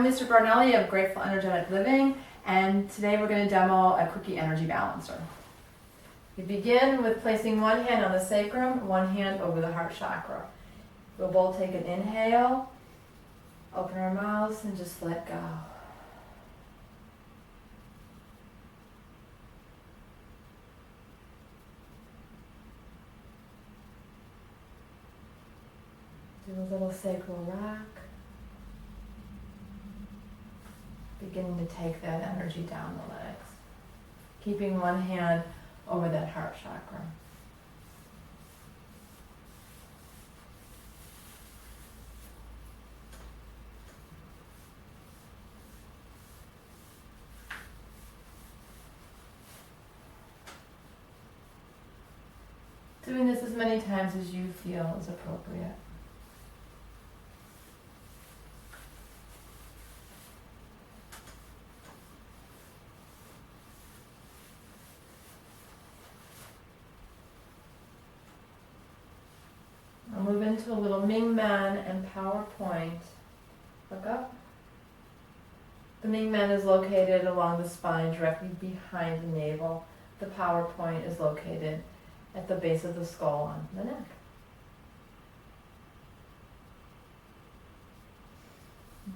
I'm Lisa Barnelli of Grateful Energetic Living, and today we're going to demo a Quickie Energy Balancer. We begin with placing one hand on the sacrum, one hand over the heart chakra. We'll both take an inhale, open our mouths, and just let go. Do a little sacral rock. Beginning to take that energy down the legs. Keeping one hand over that heart chakra. Doing this as many times as you feel is appropriate. I'll move into a little Ming Men and PowerPoint. Look up. The Ming Men is located along the spine directly behind the navel. The PowerPoint is located at the base of the skull on the neck.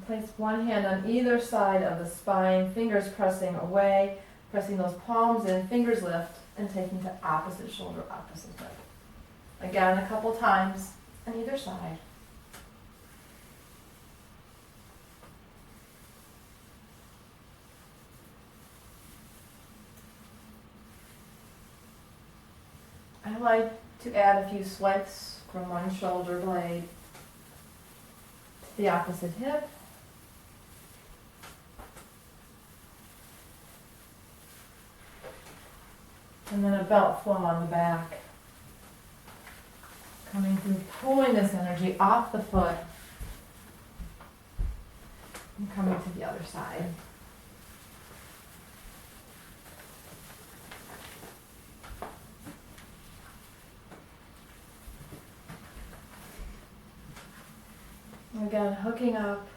Place one hand on either side of the spine, fingers pressing away, pressing those palms in, fingers lift, and taking to opposite shoulder, opposite hip. Again, a couple times on either side. I like to add a few swipes from one shoulder blade to the opposite hip. And then a belt flow on the back. Coming through, pulling this energy off the foot and coming to the other side. Again, hooking up,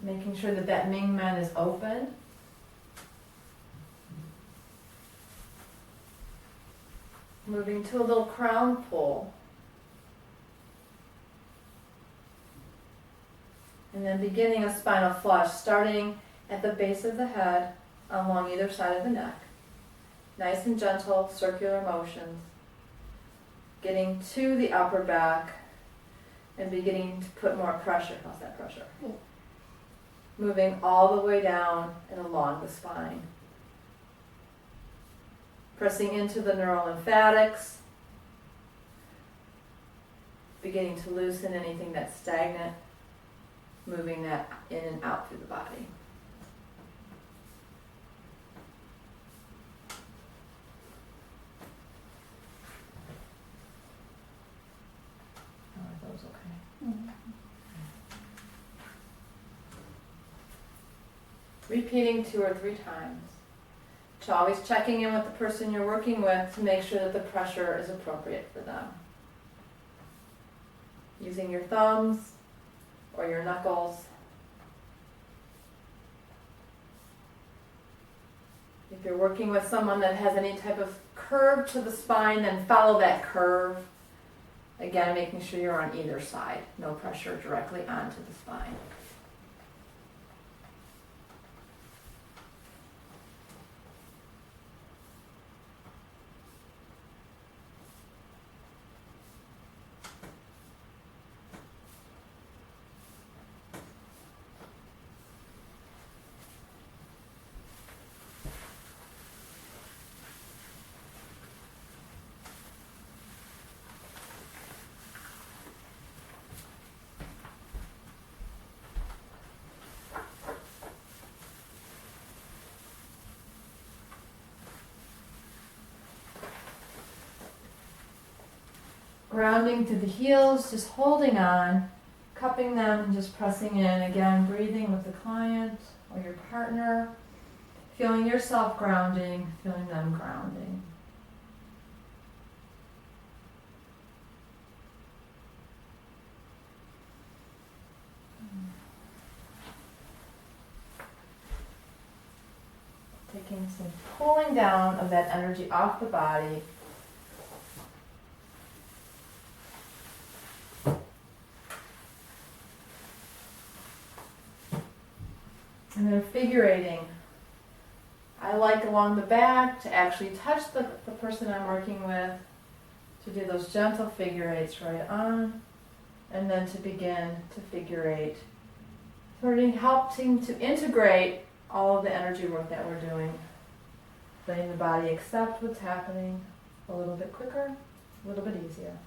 making sure that that Ming Men is open. Moving to a little crown pull. And then beginning a spinal flush, starting at the base of the head along either side of the neck. Nice and gentle, circular motions. Getting to the upper back and beginning to put more pressure. How's that pressure? Moving all the way down and along the spine. Pressing into the neurolymphatics, beginning to loosen anything that's stagnant, moving that in and out through the body. Are those okay? Mm-hmm. Repeating 2 or 3 times. So always checking in with the person you're working with to make sure that the pressure is appropriate for them. Using your thumbs or your knuckles. If you're working with someone that has any type of curve to the spine, then follow that curve. Again, making sure you're on either side. No pressure directly onto the spine. Grounding through the heels, just holding on, cupping them and just pressing in. Again, breathing with the client or your partner, feeling yourself grounding, feeling them grounding. making some pulling down of that energy off the body. And then figure eighting. I like along the back to actually touch the person I'm working with, to do those gentle figure eights right on, and then to begin to figure eight. Helping to integrate all of the energy work that we're doing. Letting the body accept what's happening a little bit quicker, a little bit easier.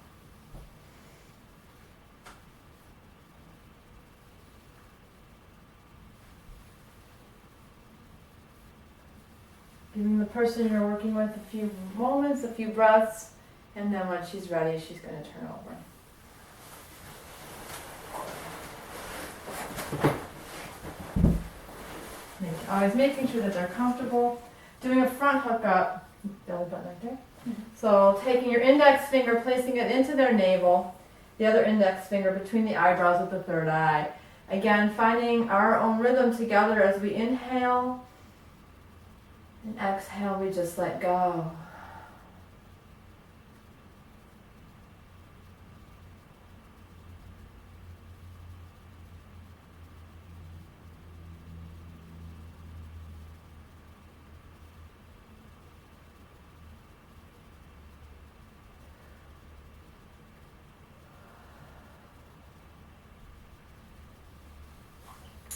Giving the person you're working with a few moments, a few breaths, and then when she's ready, she's going to turn over. Always making sure that they're comfortable. Doing a front hook up, belly button right there. So taking your index finger, placing it into their navel, the other index finger between the eyebrows with the third eye. Again, finding our own rhythm together as we inhale and exhale, we just let go.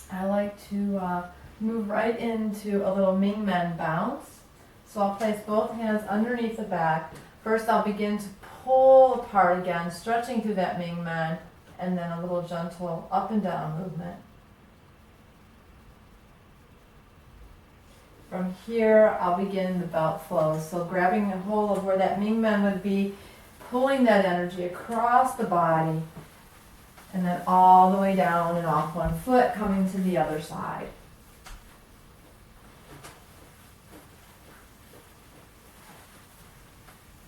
I like to move right into a little Ming Men bounce. So I'll place both hands underneath the back. First I'll begin to pull apart again, stretching through that Ming Men, and then a little gentle up and down movement. From here I'll begin the belt flow. So grabbing a hold of where that Ming Men would be, pulling that energy across the body, and then all the way down and off one foot, coming to the other side.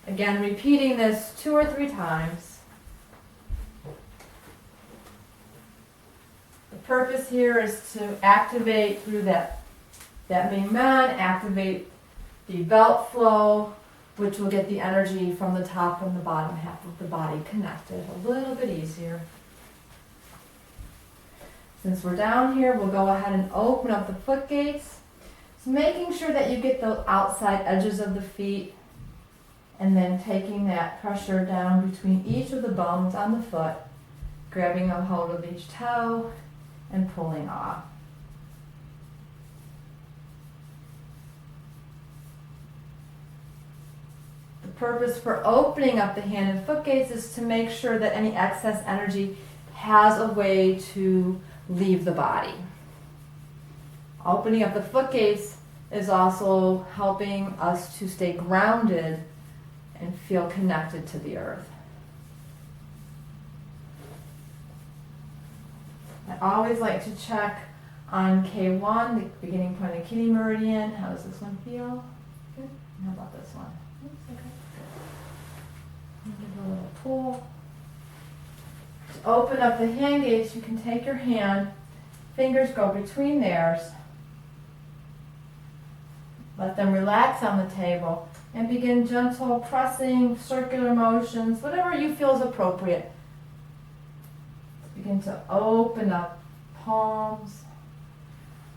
Again, repeating this 2 or 3 times. The purpose here is to activate through that Ming Men, activate the belt flow, which will get the energy from the top and the bottom half of the body connected a little bit easier. Since we're down here, we'll go ahead and open up the foot gates. So making sure that you get the outside edges of the feet, and then taking that pressure down between each of the bones on the foot, grabbing a hold of each toe and pulling off. The purpose for opening up the hand and foot gates is to make sure that any excess energy has a way to leave the body. Opening up the foot gates is also helping us to stay grounded and feel connected to the earth. I always like to check on K1, the beginning point of the kidney meridian. How does this one feel? Good. How about this one? Oops, okay. Good. Give it a little pull. To open up the hand gates, you can take your hand, fingers go between theirs, let them relax on the table, and begin gentle pressing, circular motions, whatever you feel is appropriate. Begin to open up palms,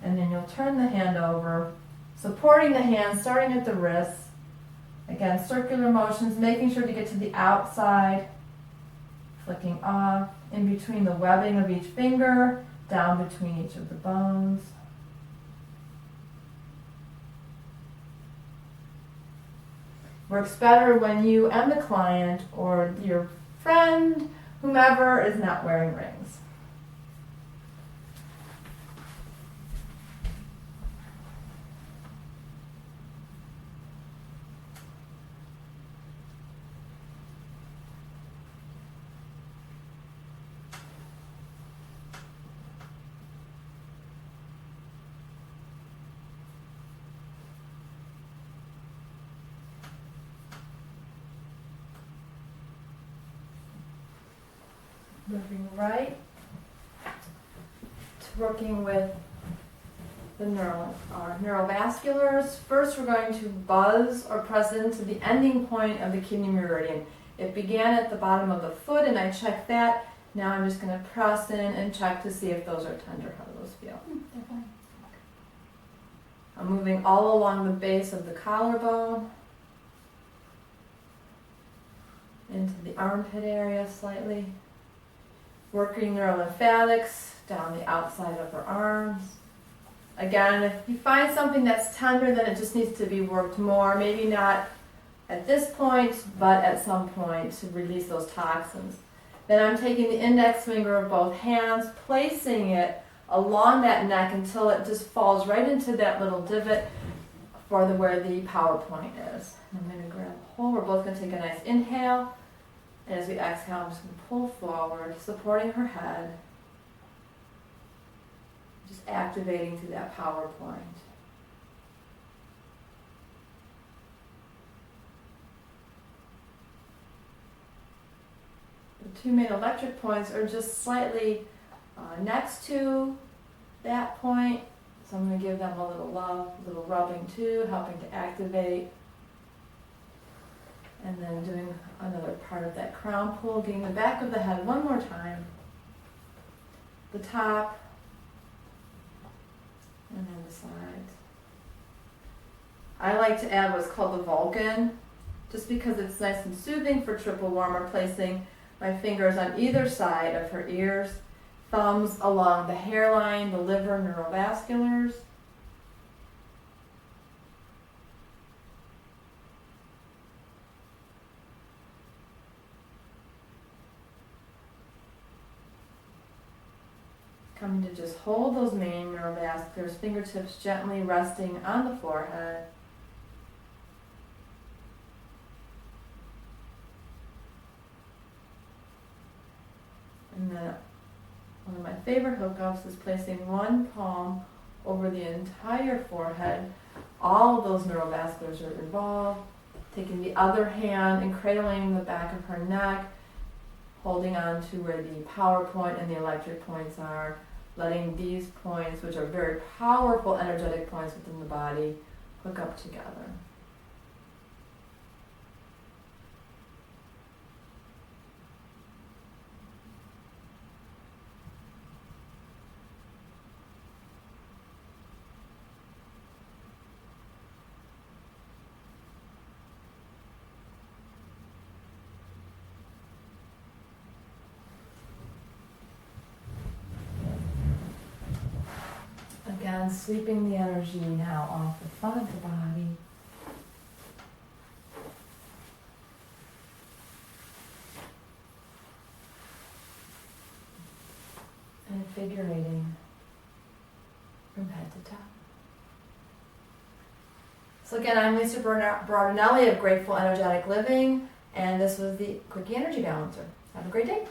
and then you'll turn the hand over, supporting the hand, starting at the wrists. Again, circular motions, making sure to get to the outside, flicking off, in between the webbing of each finger, down between each of the bones. Works better when you and the client or your friend, whomever, is not wearing rings. Moving right to working with our neurovasculars. First, we're going to buzz or press into the ending point of the kidney meridian. It began at the bottom of the foot, and I checked that. Now I'm just going to press in and check to see if those are tender. How do those feel? They're fine. I'm moving all along the base of the collarbone, into the armpit area slightly, working neurolymphatics down the outside of her arms. Again, if you find something that's tender, then it just needs to be worked more. Maybe not at this point, but at some point to release those toxins. Then I'm taking the index finger of both hands, placing it along that neck until it just falls right into that little divot for where the power point is. And I'm going to grab a hold. We're both going to take a nice inhale. And as we exhale, I'm just going to pull forward, supporting her head. Just activating through that power point. The two main electric points are just slightly next to that point. So I'm going to give them a little love, a little rubbing too, helping to activate. And then doing another part of that crown pull, getting the back of the head one more time. The top. And then the sides. I like to add what's called the Vulcan, just because it's nice and soothing for triple warmer, placing my fingers on either side of her ears, thumbs along the hairline, the liver, neurovasculars. Coming to just hold those main neurovasculars, fingertips gently resting on the forehead. And then one of my favorite hookups is placing one palm over the entire forehead. All of those neurovasculars are involved. Taking the other hand and cradling the back of her neck, holding on to where the power point and the electric points are. Letting these points, which are very powerful energetic points within the body, hook up together. Again, sweeping the energy now off the front of the body. And invigorating from head to toe. So again, I'm Lisa Bardinelli of Grateful Energetic Living, and this was the Quickie Energy Balancer. Have a great day.